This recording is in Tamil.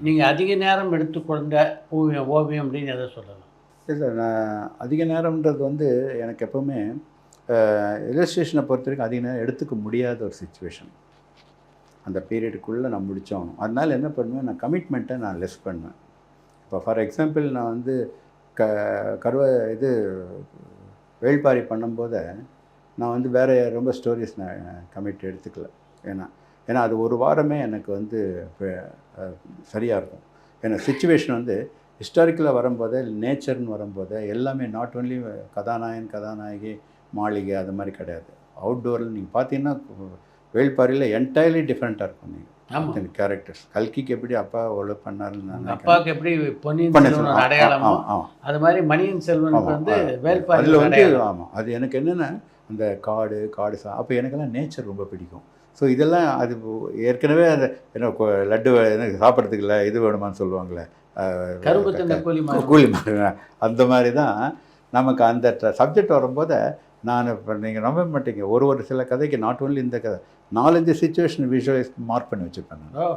நீங்கள் அதிக நேரம் எடுத்துக்கொண்ட ஓவியம் அப்படின்னு எதை சொல்லலாம்? இல்லை, நான் அதிக நேரம்ன்றது வந்து எனக்கு எப்போவுமே இல்லஸ்ட்ரேஷனை பொறுத்த வரைக்கும் அதிக நேரம் எடுத்துக்க முடியாத ஒரு சுச்சுவேஷன். அந்த பீரியடுக்குள்ளே நான் முடித்தாகணும். அதனால் என்ன பண்ணுவேன், நான் கமிட்மெண்ட்டை நான் லெஸ் பண்ணுவேன். இப்போ ஃபார் எக்ஸாம்பிள் நான் வந்து க கருவ இது வேள்பாரி பண்ணும்போது நான் வந்து வேறு ரொம்ப ஸ்டோரிஸ் நான் கமிட் எடுத்துக்கல. ஏன்னா ஏன்னா அது ஒரு வாரமே எனக்கு வந்து சரியாக இருக்கும். ஏன்னா சுச்சுவேஷன் வந்து ஹிஸ்டாரிக்கலாக வரும்போது, நேச்சர்னு வரும்போது எல்லாமே நாட் ஓன்லி கதாநாயகன், கதாநாயகி, மாளிகை அது மாதிரி கிடையாது. அவுட்டோரில் நீங்கள் பார்த்தீங்கன்னா வேள்பாரியில் என்டையர்லி டிஃப்ரெண்ட்டாக இருக்கும். நீங்கள் கேரக்டர்ஸ் கல்கிக்கு எப்படி அப்பா ஒழுங்கு பண்ணாருன்னு அப்பாவுக்கு எப்படி பொன்னியின் செல்வன் அடையாளமோ அது மாதிரி மணியின் செல்வனுக்கு வந்து வேள்பாரி அதில் வந்து ஆமாம். அது எனக்கு என்னென்னா அந்த காடு அப்போ எனக்கெல்லாம் நேச்சர் ரொம்ப பிடிக்கும். ஸோ இதெல்லாம் அது ஏற்கனவே அது என்ன லட்டு எனக்கு சாப்பிட்றதுக்கு இல்லை இது வேணுமான்னு சொல்லுவாங்களே, கூலி மாதிரி. அந்த மாதிரி தான் நமக்கு அந்த சப்ஜெக்ட் வரும்போது நான் இப்போ நீங்கள் நம்ப மாட்டீங்க, ஒரு சில கதைக்கு நாட் ஓன்லி இந்த கதை 4-5 சுச்சுவேஷன் விஷுவலைஸ் மார்க் பண்ணி வச்சுருப்பேன் நான்.